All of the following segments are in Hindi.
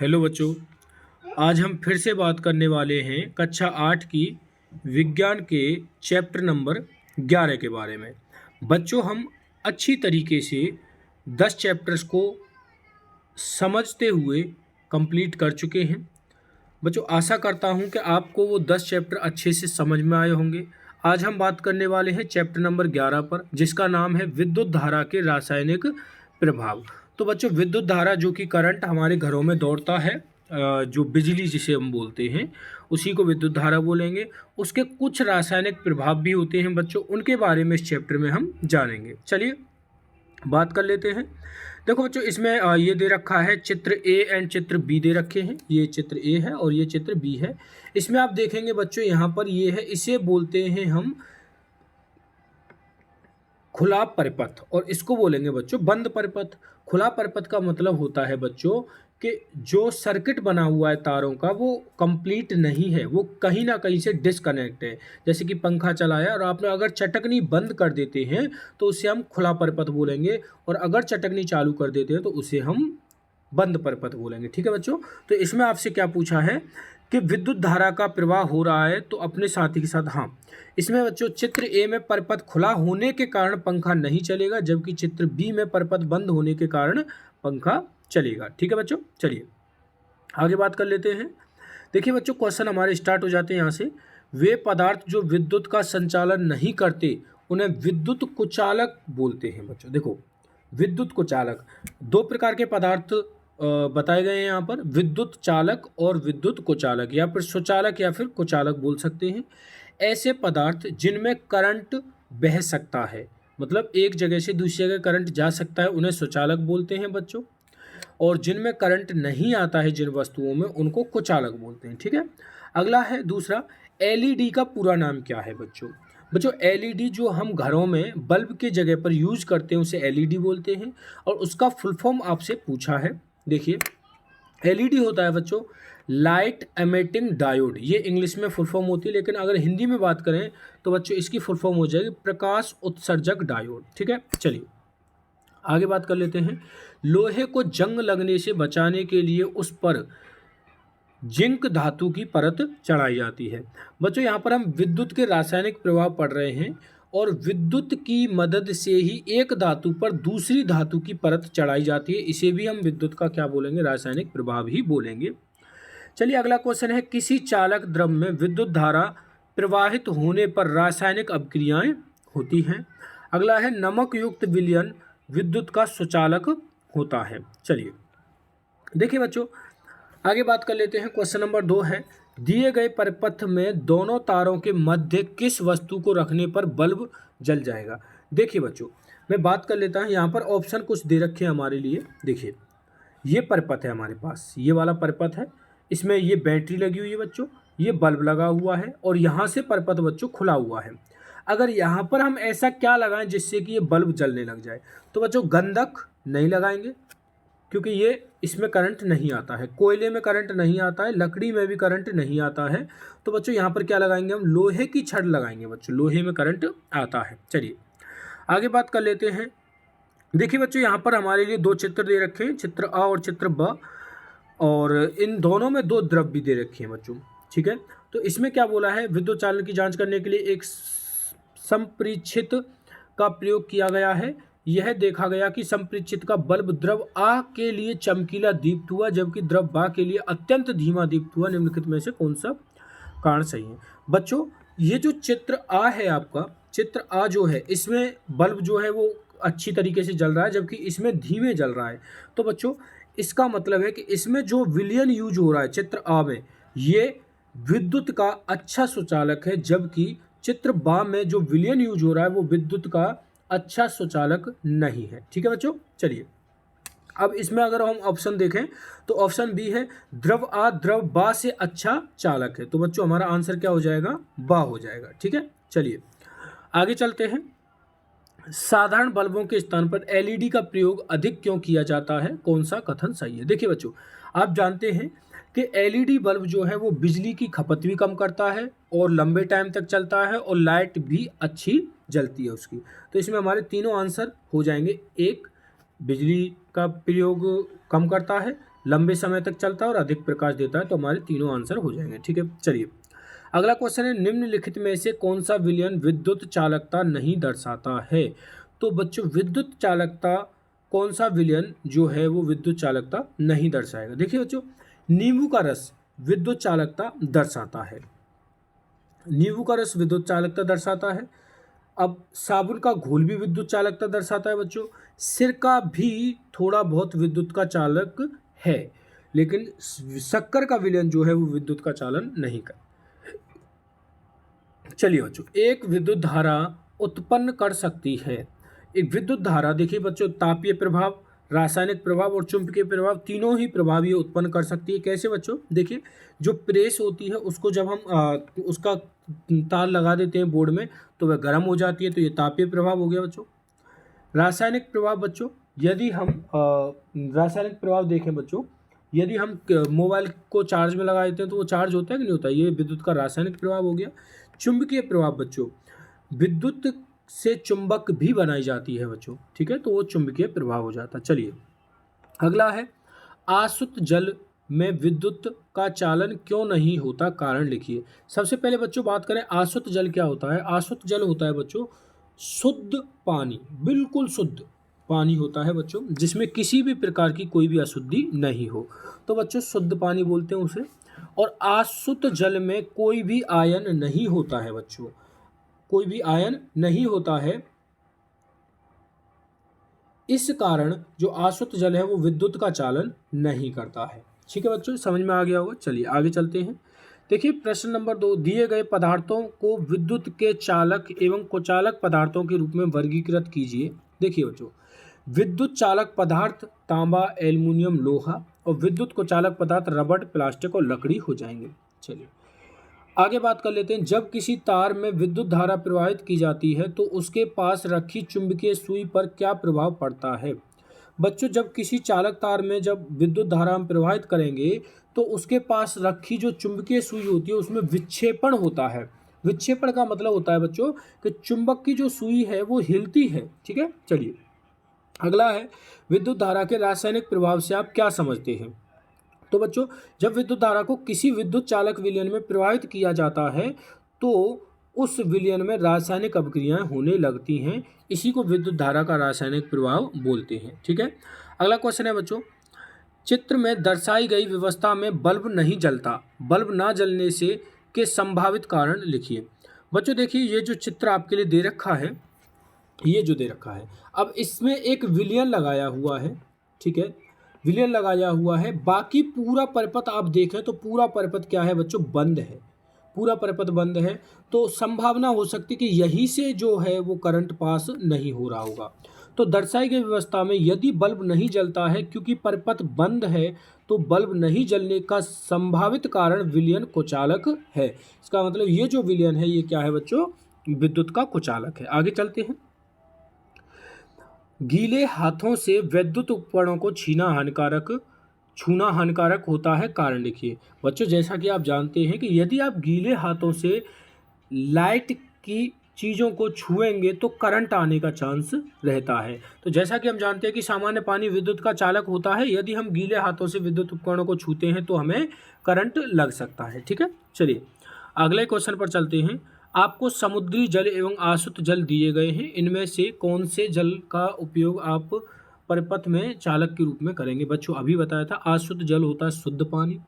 हेलो बच्चों। आज हम फिर से बात करने वाले हैं कक्षा 8 की विज्ञान के चैप्टर नंबर 11 के बारे में। बच्चों, हम अच्छी तरीके से 10 चैप्टर्स को समझते हुए कंप्लीट कर चुके हैं। बच्चों, आशा करता हूं कि आपको वो 10 चैप्टर अच्छे से समझ में आए होंगे। आज हम बात करने वाले हैं चैप्टर नंबर 11 पर, जिसका नाम है विद्युत धारा के रासायनिक प्रभाव। तो बच्चों, विद्युत धारा जो कि करंट हमारे घरों में दौड़ता है, जो बिजली जिसे हम बोलते हैं, उसी को विद्युत धारा बोलेंगे। उसके कुछ रासायनिक प्रभाव भी होते हैं बच्चों, उनके बारे में इस चैप्टर में हम जानेंगे। चलिए बात कर लेते हैं। देखो बच्चों, इसमें ये दे रखा है चित्र ए एंड चित्र बी दे रखे हैं। ये चित्र ए है और ये चित्र बी है। इसमें आप देखेंगे बच्चों, यहाँ पर ये है, इसे बोलते हैं हम खुला परिपथ, और इसको बोलेंगे बच्चों बंद परिपथ। खुला परिपथ का मतलब होता है बच्चों कि जो सर्किट बना हुआ है तारों का, वो कंप्लीट नहीं है, वो कहीं ना कहीं से डिस्कनेक्ट है। जैसे कि पंखा चलाया और आपने अगर चटकनी बंद कर देते हैं तो उसे हम खुला परिपथ बोलेंगे, और अगर चटकनी चालू कर देते हैं तो उसे हम बंद परिपथ बोलेंगे। ठीक है बच्चों। तो इसमें आपसे क्या पूछा है कि विद्युत धारा का प्रवाह हो रहा है, तो अपने साथी के साथ हाँ। इसमें बच्चों चित्र ए में परिपथ खुला होने के कारण पंखा नहीं चलेगा, जबकि चित्र बी में परिपथ बंद होने के कारण पंखा चलेगा। ठीक है बच्चों। चलिए आगे बात कर लेते हैं। देखिए बच्चों, क्वेश्चन हमारे स्टार्ट हो जाते हैं यहाँ से। वे पदार्थ जो विद्युत का संचालन नहीं करते उन्हें विद्युत कुचालक बोलते हैं। बच्चों देखो, विद्युत कुचालक, दो प्रकार के पदार्थ बताए गए हैं यहाँ पर, विद्युत चालक और विद्युत कुचालक, या फिर सुचालक या फिर कुचालक बोल सकते हैं। ऐसे पदार्थ जिनमें करंट बह सकता है, मतलब एक जगह से दूसरी जगह करंट जा सकता है, उन्हें सुचालक बोलते हैं बच्चों। और जिनमें करंट नहीं आता है जिन वस्तुओं में, उनको कुचालक बोलते हैं। ठीक है। अगला है दूसरा, एलईडी का पूरा नाम क्या है बच्चों। बच्चों, एलईडी जो हम घरों में बल्ब के जगह पर यूज करते हैं उसे एलईडी बोलते हैं, और उसका फुल फॉर्म आपसे पूछा है। देखिए, एलईडी होता है बच्चों लाइट एमिटिंग डायोड, ये इंग्लिश में फुल फॉर्म होती है, लेकिन अगर हिंदी में बात करें तो बच्चों इसकी फुल फॉर्म हो जाएगी प्रकाश उत्सर्जक डायोड। ठीक है। चलिए आगे बात कर लेते हैं। लोहे को जंग लगने से बचाने के लिए उस पर जिंक धातु की परत चढ़ाई जाती है। बच्चों, यहाँ पर हम विद्युत के रासायनिक प्रभाव पढ़ रहे हैं, और विद्युत की मदद से ही एक धातु पर दूसरी धातु की परत चढ़ाई जाती है। इसे भी हम विद्युत का क्या बोलेंगे, रासायनिक प्रभाव ही बोलेंगे। चलिए अगला क्वेश्चन है, किसी चालक द्रव में विद्युत धारा प्रवाहित होने पर रासायनिक अभिक्रियाएं होती हैं। अगला है, नमक युक्त विलयन विद्युत का सुचालक होता है। चलिए देखिए बच्चों, आगे बात कर लेते हैं। क्वेश्चन नंबर 2 है, दिए गए परिपथ में दोनों तारों के मध्य किस वस्तु को रखने पर बल्ब जल जाएगा। देखिए बच्चों, मैं बात कर लेता हूँ। यहाँ पर ऑप्शन कुछ दे रखे हैं हमारे लिए। देखिए, ये परिपथ है हमारे पास, ये वाला परिपथ है, इसमें ये बैटरी लगी हुई है बच्चों, ये बल्ब लगा हुआ है, और यहाँ से परिपथ बच्चों खुला हुआ है। अगर यहाँ पर हम ऐसा क्या लगाएं जिससे कि ये बल्ब जलने लग जाए, तो बच्चों गंधक नहीं लगाएंगे, क्योंकि ये इसमें करंट नहीं आता है। कोयले में करंट नहीं आता है, लकड़ी में भी करंट नहीं आता है। तो बच्चों यहाँ पर क्या लगाएंगे हम, लोहे की छड़ लगाएंगे बच्चों, लोहे में करंट आता है। चलिए आगे बात कर लेते हैं। देखिए बच्चों, यहाँ पर हमारे लिए दो चित्र दे रखे हैं, चित्र अ और चित्र ब, और इन दोनों में दो द्रव भी दे रखे हैं बच्चों। ठीक है। तो इसमें क्या बोला है, विद्युत चालन की जांच करने के लिए एक संपरीक्षित का प्रयोग किया गया है। यह देखा गया कि संपरीक्षित का बल्ब द्रव आ के लिए चमकीला दीप्त हुआ, जबकि द्रव बा के लिए अत्यंत धीमा दीप्त हुआ। निम्नलिखित में से कौन सा कारण सही है। बच्चों, ये जो चित्र आ है आपका, चित्र आ जो है, इसमें बल्ब जो है वो अच्छी तरीके से जल रहा है, जबकि इसमें धीमे जल रहा है। तो बच्चों इसका मतलब है कि इसमें जो विलयन यूज हो रहा है चित्र आ में, ये विद्युत का अच्छा सुचालक है, जबकि चित्र बा में जो विलयन यूज हो रहा है वो विद्युत का अच्छा सुचालक नहीं है। ठीक है बच्चों। चलिए अब इसमें अगर हम ऑप्शन देखें तो ऑप्शन बी है, द्रव आ द्रव बा से अच्छा चालक है। तो बच्चों हमारा आंसर क्या हो जाएगा, बा हो जाएगा। ठीक है। चलिए आगे चलते हैं। साधारण बल्बों के स्थान पर एलईडी का प्रयोग अधिक क्यों किया जाता है, कौन सा कथन सही है। देखिए बच्चों, आप जानते हैं कि एलईडी बल्ब जो है वो बिजली की खपत भी कम करता है, और लंबे टाइम तक चलता है, और लाइट भी अच्छी जलती है उसकी। तो इसमें हमारे तीनों आंसर हो जाएंगे। एक, बिजली का प्रयोग कम करता है, लंबे समय तक चलता है और अधिक प्रकाश देता है। तो हमारे तीनों आंसर हो जाएंगे। ठीक है, चलिए अगला क्वेश्चन है, निम्नलिखित में से कौन सा विलयन विद्युत चालकता नहीं दर्शाता है। तो बच्चों विद्युत चालकता, कौन सा विलयन जो है वो विद्युत चालकता नहीं दर्शाएगा। देखिए बच्चों, नींबू का रस विद्युत चालकता दर्शाता है, नींबू का रस विद्युत चालकता दर्शाता है। अब साबुन का घोल भी विद्युत चालकता दर्शाता है बच्चों। सिरका भी थोड़ा बहुत विद्युत का चालक है, लेकिन शक्कर का विलयन जो है वो विद्युत का चालन नहीं कर। चलिए बच्चों, एक विद्युत धारा उत्पन्न कर सकती है। एक विद्युत धारा, देखिए बच्चों, तापीय प्रभाव, रासायनिक प्रभाव और चुंबकीय प्रभाव, तीनों ही प्रभाव ये उत्पन्न कर सकती है। कैसे बच्चों, देखिए जो प्रेस होती है उसको जब हम उसका तार लगा देते हैं बोर्ड में तो वह गर्म हो जाती है, तो ये तापीय प्रभाव हो गया बच्चों। रासायनिक प्रभाव बच्चों, यदि हम रासायनिक प्रभाव देखें बच्चों, यदि हम मोबाइल को चार्ज में लगा देते हैं तो वो चार्ज होता है कि नहीं होता, ये विद्युत का रासायनिक प्रभाव हो गया। चुंबकीय प्रभाव बच्चों, विद्युत से चुंबक भी बनाई जाती है बच्चों, ठीक है, तो वो चुंबकीय प्रभाव हो जाता है। चलिए अगला है, आसुत जल में विद्युत का चालन क्यों नहीं होता, कारण लिखिए। सबसे पहले बच्चों बात करें आसुत जल क्या होता है। आसुत जल होता है बच्चों शुद्ध पानी, बिल्कुल शुद्ध पानी होता है बच्चों, जिसमें किसी भी प्रकार की कोई भी अशुद्धि नहीं हो, तो बच्चों शुद्ध पानी बोलते हैं उसे। और आसुत जल में कोई भी आयन नहीं होता है बच्चों, कोई भी आयन नहीं होता है। इस कारण जो आसुत जल है वो विद्युत का चालन नहीं करता है। ठीक है बच्चों, समझ में आ गया होगा। चलिए आगे चलते हैं। देखिए प्रश्न नंबर 2, दिए गए पदार्थों को विद्युत के चालक एवं कुचालक पदार्थों के रूप में वर्गीकृत कीजिए। देखिए बच्चों, विद्युत चालक पदार्थ तांबा, एल्युमिनियम, लोहा, और विद्युत कुचालक पदार्थ रबड़, प्लास्टिक और लकड़ी हो जाएंगे। चलिए आगे बात कर लेते हैं। जब किसी तार में विद्युत धारा प्रवाहित की जाती है तो उसके पास रखी चुंबकीय सुई पर क्या प्रभाव पड़ता है। बच्चों जब किसी चालक तार में जब विद्युत धारा हम प्रवाहित करेंगे तो उसके पास रखी जो चुंबकीय सुई होती है उसमें विक्षेपण होता है। विक्षेपण का मतलब होता है बच्चों कि चुंबक की जो सुई है वो हिलती है। ठीक है, चलिए अगला है, विद्युत धारा के रासायनिक प्रभाव से आप क्या समझते हैं। तो बच्चों जब विद्युत धारा को किसी विद्युत चालक विलयन में प्रवाहित किया जाता है तो उस विलयन में रासायनिक अभिक्रियाएं होने लगती हैं, इसी को विद्युत धारा का रासायनिक प्रभाव बोलते हैं। ठीक है, अगला क्वेश्चन है बच्चों, चित्र में दर्शाई गई व्यवस्था में बल्ब नहीं जलता, बल्ब ना जलने से के संभावित कारण लिखिए। बच्चों देखिए ये जो चित्र आपके लिए दे रखा है, ये जो दे रखा है, अब इसमें एक विलयन लगाया हुआ है। ठीक है, विलयन लगाया हुआ है, बाकी पूरा परिपथ आप देखें तो पूरा परिपथ क्या है बच्चों, बंद है, पूरा परिपथ बंद है। तो संभावना हो सकती है कि यहीं से जो है वो करंट पास नहीं हो रहा होगा। तो दर्शाई गई व्यवस्था में यदि बल्ब नहीं जलता है क्योंकि परिपथ बंद है तो बल्ब नहीं जलने का संभावित कारण विलयन कुचालक है। इसका मतलब ये जो विलयन है ये क्या है बच्चों, विद्युत का कुचालक है। आगे चलते हैं। गीले हाथों से विद्युत उपकरणों को छूना हानिकारक होता है, कारण लिखिए। बच्चों जैसा कि आप जानते हैं कि यदि आप गीले हाथों से लाइट की चीज़ों को छुएंगे तो करंट आने का चांस रहता है। तो जैसा कि हम जानते हैं कि सामान्य पानी विद्युत का चालक होता है, यदि हम गीले हाथों से विद्युत उपकरणों को छूते हैं तो हमें करंट लग सकता है। ठीक है, चलिए अगले क्वेश्चन पर चलते हैं। आपको समुद्री जल एवं आसुत जल दिए गए हैं, इनमें से कौन से जल का उपयोग आप परिपथ में चालक के रूप में करेंगे। बच्चों अभी बताया था आसुत जल होता है शुद्ध पानी,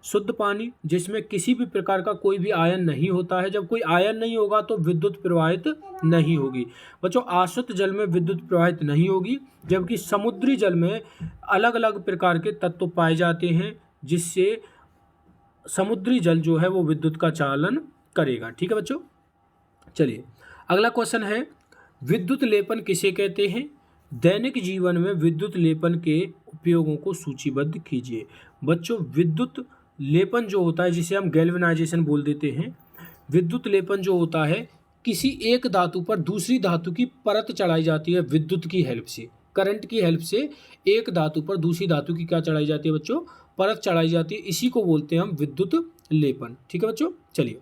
शुद्ध पानी जिसमें किसी भी प्रकार का कोई भी आयन नहीं होता है। जब कोई आयन नहीं होगा तो विद्युत प्रवाहित नहीं होगी। बच्चों आसुत जल में विद्युत प्रवाहित नहीं होगी, जबकि समुद्री जल में अलग अलग प्रकार के तत्व पाए जाते हैं जिससे समुद्री जल जो है वो विद्युत का चालन करेगा। ठीक है बच्चों, चलिए अगला क्वेश्चन है, विद्युत लेपन किसे कहते हैं। दैनिक जीवन में विद्युत लेपन के उपयोगों को सूचीबद्ध कीजिए। बच्चों विद्युत लेपन जो होता है जिसे हम गैल्वेनाइजेशन बोल देते हैं, विद्युत लेपन जो होता है किसी एक धातु पर दूसरी धातु की परत चढ़ाई जाती है विद्युत की हेल्प से, करंट की हेल्प से एक धातु पर दूसरी धातु की क्या चढ़ाई जाती है बच्चों, परत चढ़ाई जाती है, इसी को बोलते हैं हम विद्युत लेपन। ठीक है बच्चों, चलिए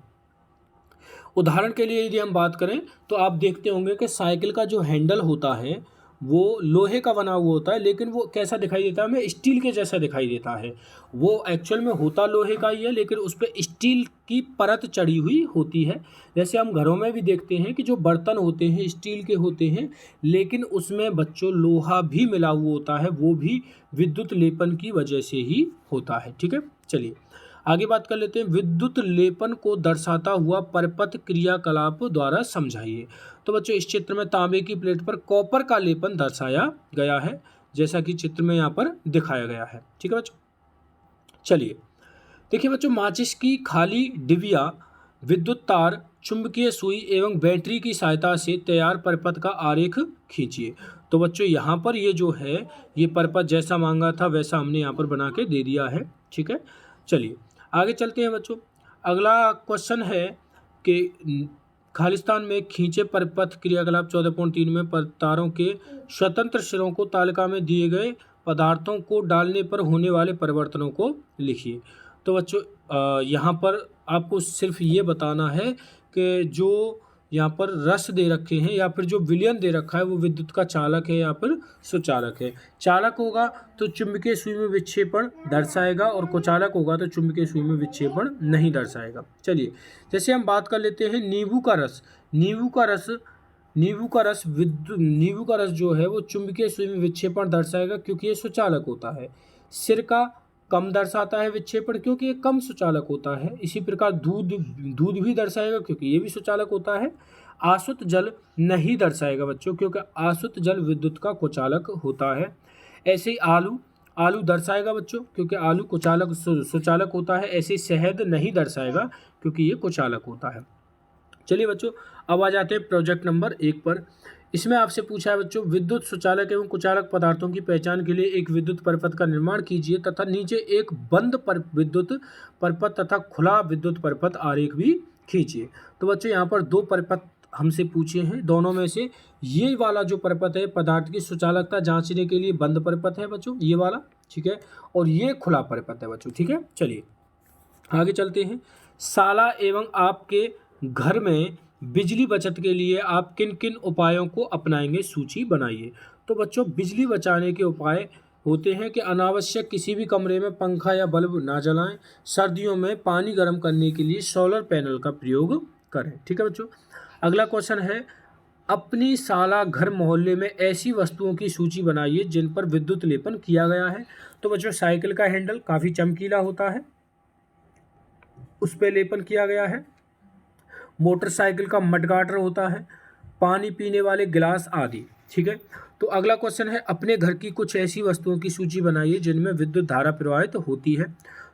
उदाहरण के लिए यदि हम बात करें तो आप देखते होंगे कि साइकिल का जो हैंडल होता है वो लोहे का बना हुआ होता है, लेकिन वो कैसा दिखाई देता है हमें, स्टील के जैसा दिखाई देता है। वो एक्चुअल में होता लोहे का ही है, लेकिन उस पर स्टील की परत चढ़ी हुई होती है। जैसे हम घरों में भी देखते हैं कि जो बर्तन होते हैं स्टील के होते हैं, लेकिन उसमें बच्चों लोहा भी मिला हुआ होता है, वो भी विद्युत लेपन की वजह से ही होता है। ठीक है, चलिए आगे बात कर लेते हैं। विद्युत लेपन को दर्शाता हुआ परपथ क्रियाकलाप द्वारा समझाइए। तो बच्चों इस चित्र में तांबे की प्लेट पर कॉपर का लेपन दर्शाया गया है, जैसा कि चित्र में यहाँ पर दिखाया गया है। ठीक है बच्चों, चलिए देखिए बच्चों, माचिस की खाली डिबिया, विद्युत तार, चुंबकीय सुई एवं बैटरी की सहायता से तैयार परपथ का आरेख खींचिए। तो बच्चों यहाँ पर ये जो है, ये परपथ जैसा मांगा था वैसा हमने यहाँ पर बना के दे दिया है। ठीक है, चलिए आगे चलते हैं बच्चों। अगला क्वेश्चन है कि खालिस्तान में खींचे परपथ क्रियाकलाप 14.3 में तारों के स्वतंत्र सिरों को तालिका में दिए गए पदार्थों को डालने पर होने वाले परिवर्तनों को लिखिए। तो बच्चों यहाँ पर आपको सिर्फ ये बताना है कि जो यहाँ पर रस दे रखे हैं या फिर जो विलयन दे रखा है वो विद्युत का चालक है या फिर सुचालक है। चालक होगा तो चुंबकीय सुई में विक्षेपण दर्शाएगा, और कुचालक होगा तो चुंबकीय सुई में विक्षेपण नहीं दर्शाएगा। चलिए जैसे हम बात कर लेते हैं नींबू का रस। नींबू का रस जो है वो चुंबकीय सुई में विक्षेपण दर्शाएगा क्योंकि ये सुचालक होता है। सिरका कम दर्शाता है विक्षेपण क्योंकि ये कम सुचालक होता है। इसी प्रकार दूध भी दर्शाएगा क्योंकि ये भी सुचालक होता है। आसुत जल नहीं दर्शाएगा बच्चों, क्योंकि आसुत जल विद्युत का कुचालक होता है। ऐसे ही आलू दर्शाएगा बच्चों क्योंकि आलू कुचालक सुचालक होता है। ऐसे शहद नहीं दर्शाएगा क्योंकि ये कुचालक होता है। चलिए बच्चों, अब आ जाते हैं प्रोजेक्ट नंबर 1 पर। इसमें आपसे पूछा है बच्चों, विद्युत सुचालक एवं कुचालक पदार्थों की पहचान के लिए एक विद्युत परपथ का निर्माण कीजिए तथा नीचे एक बंद विद्युत परपथ तथा खुला विद्युत परपथ आरेख भी खींचिए। तो बच्चों यहाँ पर 2 परपथ हमसे पूछे हैं, दोनों में से ये वाला जो परपथ है पदार्थ की सुचालकता जांचने के लिए बंद परपथ है बच्चों, ये वाला। ठीक है, और ये खुला परपथ है बच्चों। ठीक है, चलिए आगे चलते हैं। शाला एवं आपके घर में बिजली बचत के लिए आप किन किन उपायों को अपनाएंगे, सूची बनाइए। तो बच्चों बिजली बचाने के उपाय होते हैं कि अनावश्यक किसी भी कमरे में पंखा या बल्ब ना जलाएं। सर्दियों में पानी गर्म करने के लिए सोलर पैनल का प्रयोग करें। ठीक है बच्चों, अगला क्वेश्चन है, अपनी शाला घर मोहल्ले में ऐसी वस्तुओं की सूची बनाइए जिन पर विद्युत लेपन किया गया है। तो बच्चों साइकिल का हैंडल काफ़ी चमकीला होता है, उस पर लेपन किया गया है। मोटरसाइकिल का मडगाटर होता है, पानी पीने वाले गिलास आदि। ठीक है, तो अगला क्वेश्चन है, अपने घर की कुछ ऐसी वस्तुओं की सूची बनाइए जिनमें विद्युत धारा प्रवाहित होती है।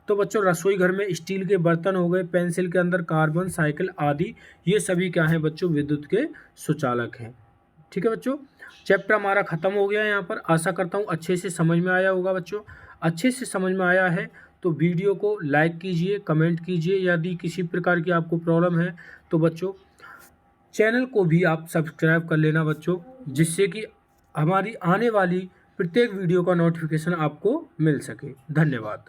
तो बच्चों रसोई घर में स्टील के बर्तन हो गए, पेंसिल के अंदर कार्बन, साइकिल आदि, ये सभी क्या हैं बच्चों, विद्युत के सुचालक हैं। ठीक है बच्चों, चैप्टर हमारा खत्म हो गया है यहाँ पर। आशा करता हूँ अच्छे से समझ में आया होगा बच्चों। अच्छे से समझ में आया है तो वीडियो को लाइक कीजिए, कमेंट कीजिए। यदि किसी प्रकार की आपको प्रॉब्लम है तो बच्चों चैनल को भी आप सब्सक्राइब कर लेना बच्चों, जिससे कि हमारी आने वाली प्रत्येक वीडियो का नोटिफिकेशन आपको मिल सके। धन्यवाद।